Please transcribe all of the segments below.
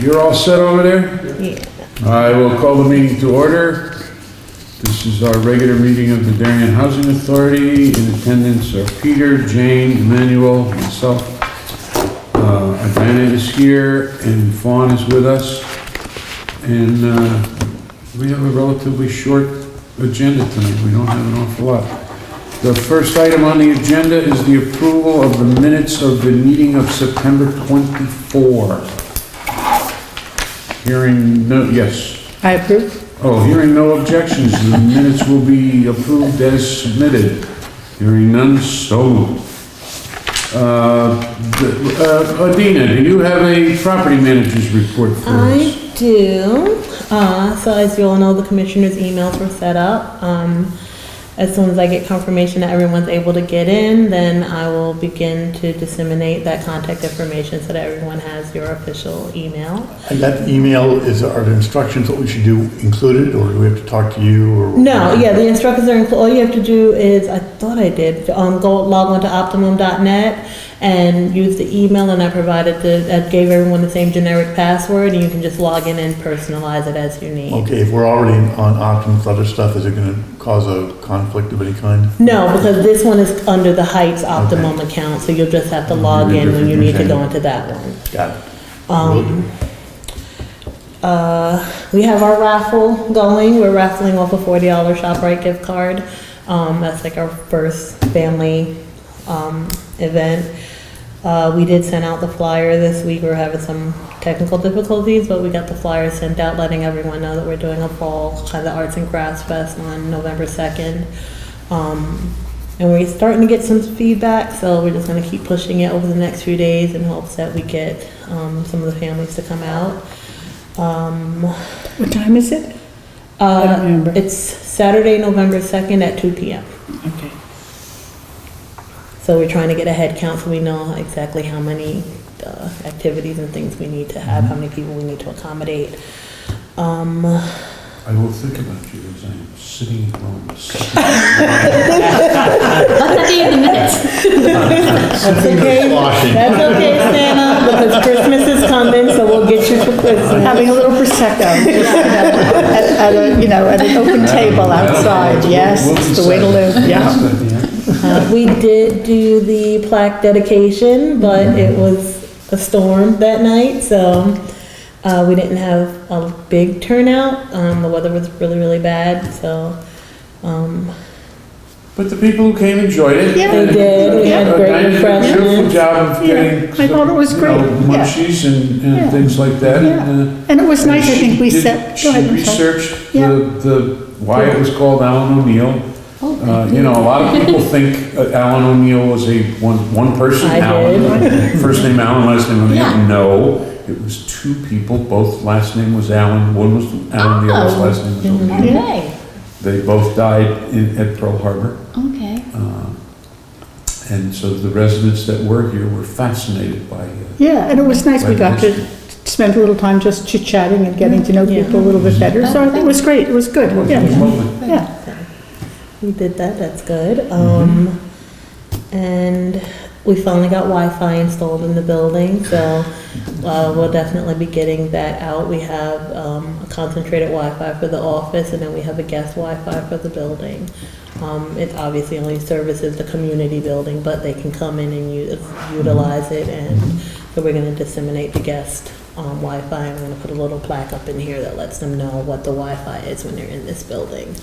You're all set over there? Yeah. I will call the meeting to order. This is our regular meeting of the Darien Housing Authority. In attendance are Peter, Jane, Emmanuel, myself. Diana is here and Fawn is with us. And we have a relatively short agenda tonight. We don't have an awful lot. The first item on the agenda is the approval of the minutes of the meeting of September 24. Hearing no, yes. I approve. Oh, hearing no objections, the minutes will be approved as submitted. Hearing none, so moved. Adina, do you have a property manager's report for us? I do. So as you all know, the commissioner's emails were set up. As soon as I get confirmation that everyone's able to get in, then I will begin to disseminate that contact information so that everyone has your official email. And that email, are the instructions what we should do included, or do we have to talk to you? Or No, yeah, the instructions are included. All you have to do is, I thought I did, go log on to optimum.net and use the email, and I gave everyone the same generic password, and you can just log in and personalize it as you need. Okay, if we're already on Optimum's other stuff, is it going to cause a conflict of any kind? No, because this one is under the Heights Optimum account, so you'll just have to log in when you need to go into that one. Got it. We have our raffle going. We're raffling off a $40 ShopRite gift card. That's like our first family event. We did send out the flyer this week. We were having some technical difficulties, but we got the flyer sent out letting everyone know that we're doing a fall kind of arts and crafts fest on November 2nd. And we're starting to get some feedback, so we're just going to keep pushing it over the next few days in hopes that we get some of the families to come out. What time is it? I don't remember. It's Saturday, November 2nd at 2 p.m. Okay. So we're trying to get a head count so we know exactly how many activities and things we need to have, how many people we need to accommodate. I will think about you as I am sitting at home. Let that be in the minutes. That's okay. That's okay, Santa, because Christmas is coming, so we'll get you for Christmas. Having a little prosecco at an open table outside. Yes, it's the way to live. Yeah. We did do the plaque dedication, but it was a storm that night, so we didn't have a big turnout. The weather was really, really bad, so. But the people who came enjoyed it. Yeah. They did. We had great Diana did a refreshments. beautiful job of getting, I thought it was great. munchies and Yeah. things like that. Yeah. And it was nice, I think we set. She Go ahead, I'm sorry. researched Yeah. why it was called Alan O'Neill. A lot of people think Alan O'Neill was one person, I Alan. did. First name Alan, last name O'Neill. Yeah. No, it was two people, both last name was Alan. One was Alan, the other's last name was O'Neill. Okay. They both died at Pearl Harbor. Okay. And so the residents that were here were fascinated by Yeah, and it was nice. We got to spend a little time just chit-chatting and getting to know people a little bit better. So I think it was great. It was good. it. Yeah. It was lovely. Yeah. We did that, that's good. And we finally got Wi-Fi installed in the building, so we'll definitely be getting that out. We have a concentrated Wi-Fi for the office, and then we have a guest Wi-Fi for the building. It obviously only services the community building, but they can come in and utilize it, and so we're gonna disseminate the guest Wi-Fi. I'm gonna put a little plaque up in here that lets them know what the Wi-Fi is when they're in this building.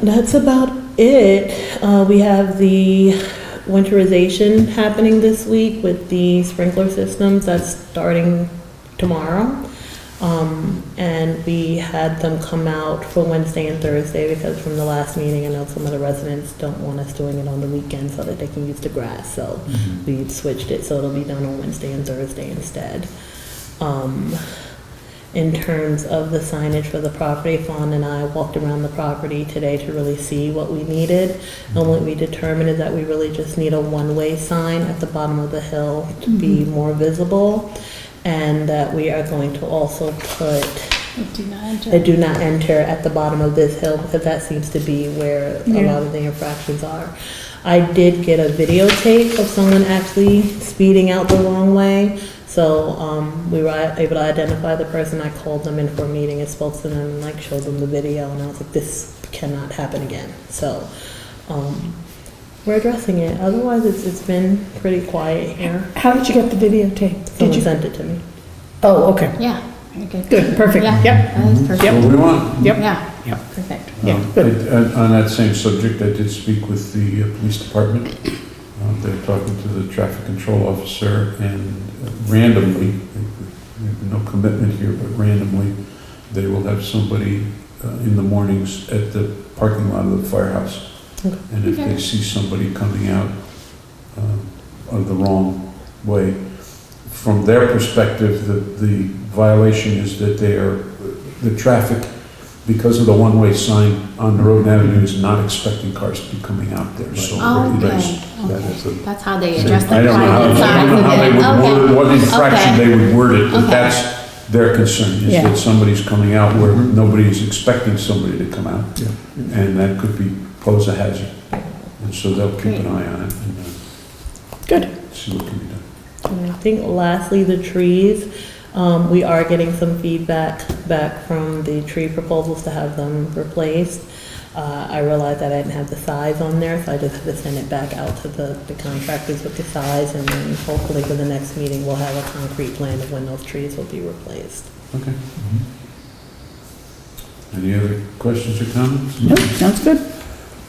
That's about it. We have the winterization happening this week with the sprinkler systems. That's starting tomorrow. And we had them come out for Wednesday and Thursday because from the last meeting, I know some of the residents don't want us doing it on the weekend so that they can use the grass. So we switched it so it'll be done on Wednesday and Thursday instead. In terms of the signage for the property, Fawn and I walked around the property today to really see what we needed. And what we determined is that we really just need a one-way sign at the bottom of the hill to be more visible. And that we are going to also put a do not enter at the bottom of this hill because that seems to be where a lot of the infractions are. I did get a videotape of someone actually speeding out the wrong way. So, we were able to identify the person. I called them in for a meeting and spoke to them and like showed them the video, and I was like, this cannot happen again. So, we're addressing it. Otherwise, it's been pretty quiet here. How did you get the videotape? Did Someone you? sent it to me. Oh, okay. Yeah, very good. Good, perfect. Yeah, Yep, that is perfect. That's what we want. yep. Yeah, Yep. perfect. Yeah, good. On that same subject, I did speak with the police department. They're talking to the traffic control officer, and randomly, no commitment here, but randomly, they will have somebody in the mornings at the parking lot of the firehouse. Okay. And if they see somebody coming out of the wrong way, from their perspective, the violation is that the traffic, because of the one-way sign on the road and avenue, is not expecting cars to be coming out there. So Oh, okay, that is okay. That's how they address the I don't know private how, I side don't know of how they it. would Okay. word, what infraction Okay. they would word it, but Okay. that's their concern, is Yeah. that somebody's coming out where nobody is expecting somebody to come out. And that could pose a hazard. And so they'll keep an eye on it and Good. see what can be done. And I think lastly, the trees, we are getting some feedback back from the tree proposals to have them replaced. I realized that I didn't have the size on there, so I just had to send it back out to the contractors with the size, and then hopefully for the next meeting, we'll have a concrete plan of when those trees will be replaced. Okay. Any other questions or comments? Nope, sounds good.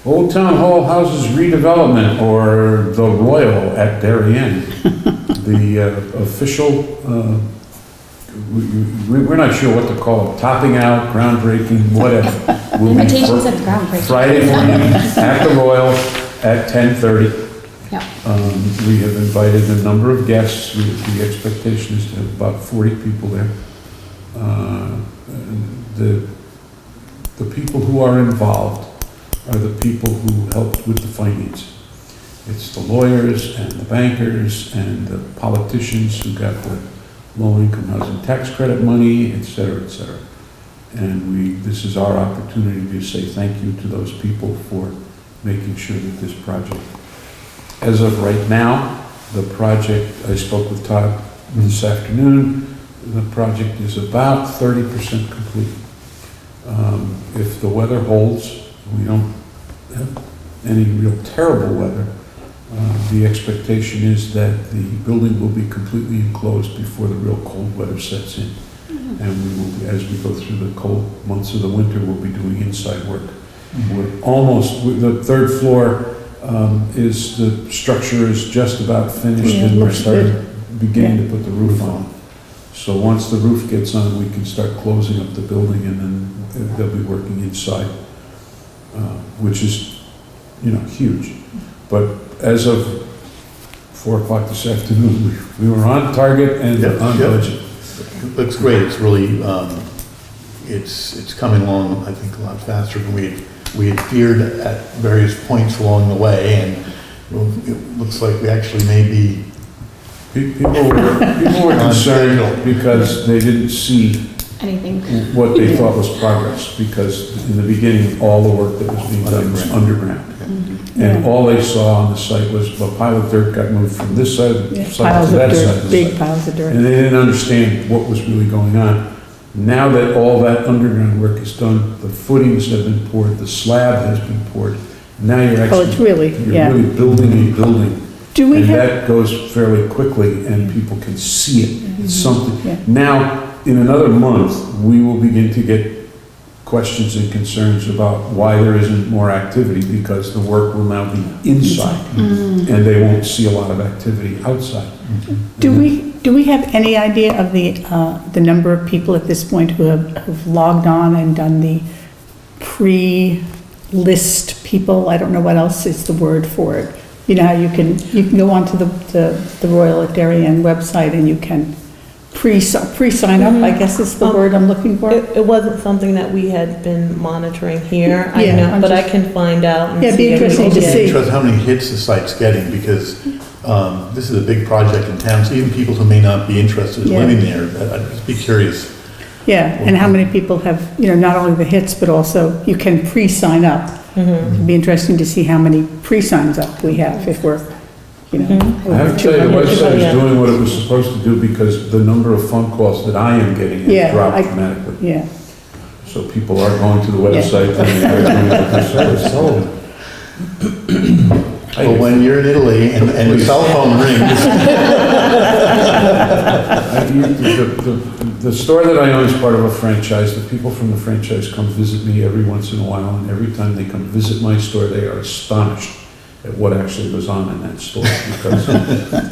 Old Town Hall Houses Redevelopment, or the Royal at Darien. The official, we're not sure what to call it, topping out, groundbreaking, whatever. Will be Invitations fr- at the groundbreaking. Friday morning at the Royal at 10:30. Yeah. We have invited a number of guests. The expectation is to have about 40 people there. The people who are involved are the people who helped with the financing. It's the lawyers and the bankers and the politicians who got the low-income housing tax credit money, et cetera, et cetera. And this is our opportunity to say thank you to those people for making sure that this project, as of right now, the project, I spoke with Todd this afternoon, the project is about 30% complete. If the weather holds, we don't have any real terrible weather, the expectation is that the building will be completely enclosed before the real cold weather sets in. And we will, as we go through the cold months of the winter, we'll be doing inside work. We're almost, the third floor the structure is just about finished, Yeah, and we're looks good. beginning to put the roof on. So once the roof gets on, we can start closing up the building, and then they'll be working inside, which is, huge. But as of 4 o'clock this afternoon, we were on target and Yep, on yep. budget. Looks great, it's really, it's coming along, I think, a lot faster than we had feared at various points along the way, and it looks like we actually may be. People were concerned because they didn't see Anything. what they thought was progress, because in the beginning, all the work that was being done was underground. And Yeah. all they saw on the site was a pile of dirt got moved from this side of the Yeah, site piles to of that side dirt, of the big site. piles of dirt. And they didn't understand what was really going on. Now that all that underground work is done, the footings have been poured, the slab has been poured, now you're Oh, it's actually, really, you're yeah. really building a building. Do we And have, that goes fairly quickly, and people can see it. It's something. Yeah. Now, in another month, we will begin to get questions and concerns about why there isn't more activity, because the work will now be inside, and they won't see a lot of activity outside. do we have any idea of the number of people at this point who have logged on and done the pre-list people? I don't know what else is the word for it. You know how you can go onto the Royal at Darien website and you can pre-sign up, I guess is the word I'm looking for. It wasn't something that we had been monitoring here, I Yeah, know, I'm but I just- can find out and Yeah, it'd be see if we interesting can to get- see. Shows how many hits the site's getting, because this is a big project in town, so even people who may not be interested in Yeah. living there, I'd just be curious. Yeah, and how many people have, not only the hits, but also you can pre-sign up. It'd be interesting to see how many pre-signs up we have if we're, you know. Mhm. I have to tell you, the Yeah. website is doing what it was supposed to do because the number of phone calls that I am getting Yeah, has dropped I- dramatically. Yeah, So people are going to the website and they're doing what the service told them. Well, when you're in Italy and the cell phone rings, The store that I own is part of a franchise. The people from the franchise come visit me every once in a while, and every time they come visit my store, they are astonished at what actually goes on in that store, because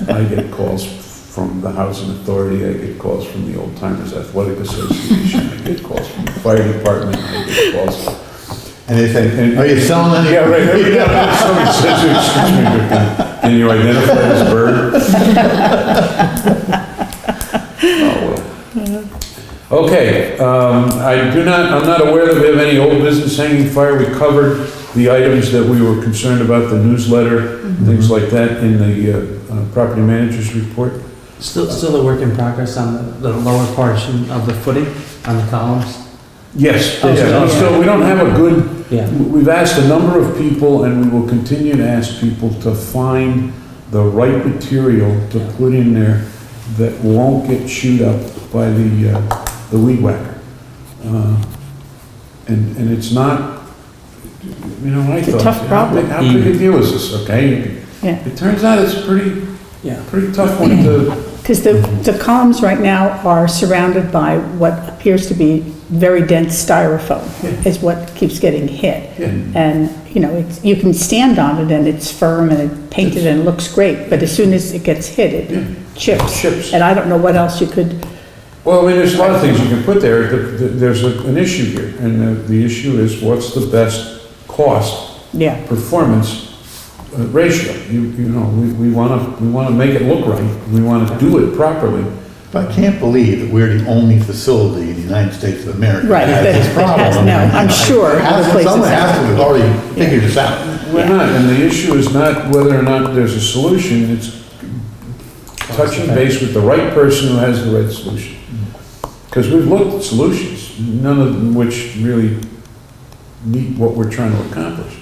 I get calls from the Housing Authority, I get calls from the Old Timers Athletic Association, I get calls from the fire department, I get calls. and they say, are you selling any? Yeah, right, every time somebody says, excuse me, but can you identify this bird? Oh, well. Okay, I'm not aware that we have any old business hanging fire. We covered the items that we were concerned about, the newsletter, things like that in the property manager's report. Still a work in progress on the lower portion of the footing on the columns? Yes, Oh, yeah, so- we don't have a good, Yeah. we've asked a number of people, and we will continue to ask people to find the right material to put in there that won't get chewed up by the weed whacker. And it's not, you know, I It's a thought, tough problem. how big a deal is this, okay? yeah. It turns out it's Yeah. pretty tough one to, Because the columns right now are surrounded by what appears to be very dense styrofoam, is what keeps getting hit. yeah. And, you know, you can stand on it and it's firm and it's painted and it looks great, but as soon as it gets hit, Yeah. it chips. Chips. And I don't know what else you could, Well, I mean, there's a lot of things you can put there. There's an issue here, and the issue is what's the best cost yeah, performance ratio. You know, we want to make it look right. We want to do it properly. But I can't believe that we're the only facility in the United States of America right, that has this that has, problem. no, I'm sure other places Someone has have. to have already figured this out. We're Yeah. not, and the issue is not whether or not there's a solution. It's touching base with the right person who has the right solution. Because we've looked at solutions, none of them which really meet what we're trying to accomplish.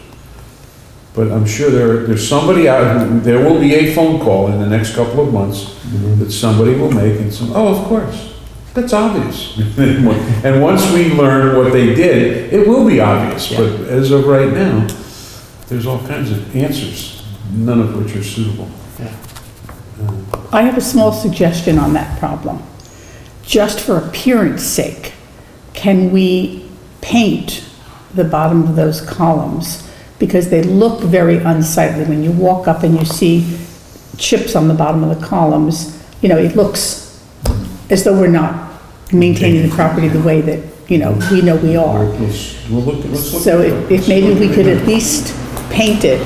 But I'm sure there's somebody out, there will be a phone call in the next couple of months that somebody will make and say, oh, of course, that's obvious. And once we learn what they did, it will be obvious. But as of right now, there's all kinds of answers, none of which are suitable. I have a small suggestion on that problem. Just for appearance sake, can we paint the bottom of those columns? Because they look very unsightly. When you walk up and you see chips on the bottom of the columns, you know, it looks as though we're not maintaining the property the way that, you know we are. We'll look, let's look. So if maybe we could at least paint it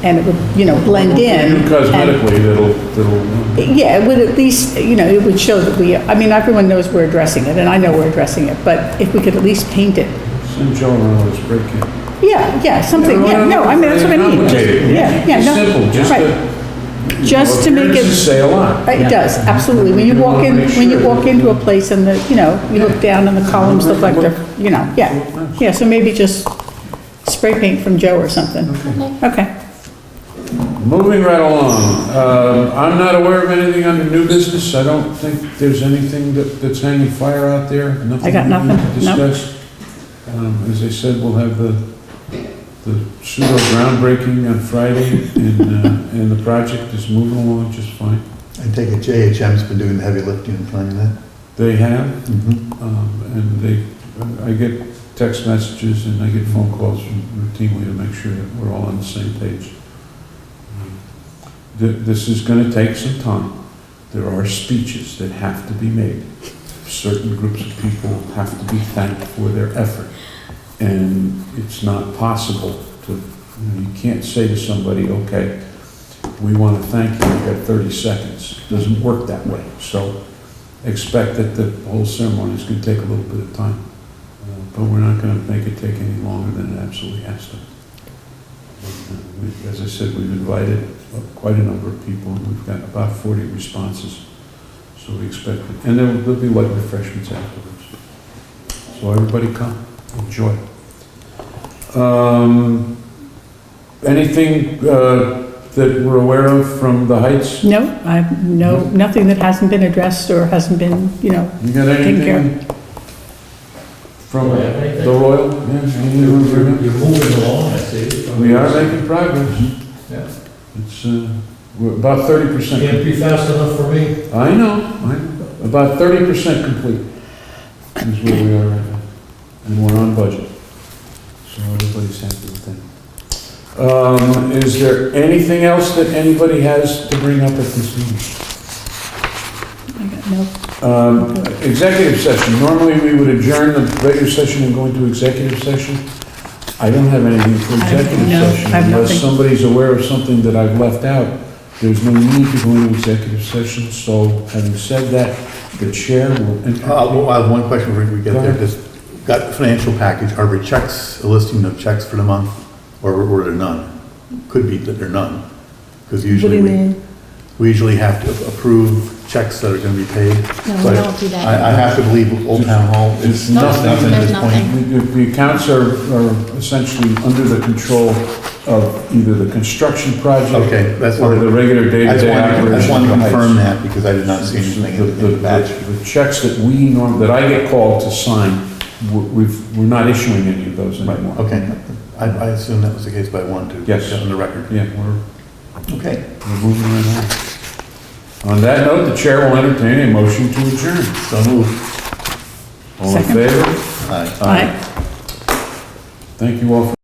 and it would, you know, blend in. And cosmetically, that'll, Yeah, it would at least, you know, it would show that I mean, everyone knows we're addressing it, and I know we're addressing it, but if we could at least paint it. send Joe around with a spray can. Yeah, something, yeah, no, I mean, that's what I mean. Just- Complicated. Yeah, It's no. simple, just right. Just to make it- appearances say a lot. It does, absolutely. When you walk in, when you walk into a place and you look down and the columns look like they're, yeah. So maybe just spray paint from Joe or something. Okay. Moving right along, I'm not aware of anything under new business. I don't think there's anything that's hanging fire out there. I got we need nothing, to nope. discuss. As I said, we'll have the pseudo groundbreaking on Friday, and the project is moving along just fine. I take it JHM's been doing the heavy lifting and planning that? They have, and I get text messages and I get phone calls routinely to make sure that we're all on the same page. This is going to take some time. There are speeches that have to be made. Certain groups of people have to be thanked for their effort. And it's not possible to, you can't say to somebody, okay, we want to thank you, you've got 30 seconds. It doesn't work that way. So expect that the whole ceremony is going to take a little bit of time. But we're not going to make it take any longer than it absolutely has to. As I said, we've invited quite a number of people, and we've got about 40 responses. So we expect it. And there'll be light refreshments afterwards. So everybody come, enjoy. Anything that we're aware of from the Heights? No, nothing that hasn't been addressed or hasn't been, You got Taken care of. anything from Do I have anything? the Royal? Yeah, anything from River? You're moving along, I see. We are making progress. Yeah. It's, we're about 30%. Can't be fast enough for me. I know. About 30% complete is where we are right now. And we're on budget. So everybody's happy with that. Is there anything else that anybody has to bring up at this meeting? I got no. Executive session. Normally, we would adjourn the regular session and go into executive session. I don't have anything for executive no, session. I have Unless nothing. somebody's aware of something that I've left out, there's no need to go into executive session. So having said that, the chair will entertain. I have one question before we get Go there. ahead. Just got the financial package. Are there checks, a listing of checks for the month, or are there none? Could be that there are none. Because What do usually you mean? we usually have to approve checks that are going to be paid. No, we But don't do that. I have to believe Old Town Hall It's is nothing. nothing at this There's point. nothing. The accounts are essentially under the control of either the construction project Okay, that's or what, the regular I day-to-day just operation. wanted to of the Heights. confirm that because I did not see anything in the batch. The checks that that I get called to sign, we're not issuing any of those anymore. Okay, I assume that was the case, but I wanted to Yes. get on the record. Yeah, we're Okay, moving right on. On that note, the chair will entertain a motion to adjourn. so moved. All in Second. favor? Aye. Aye. Thank you all for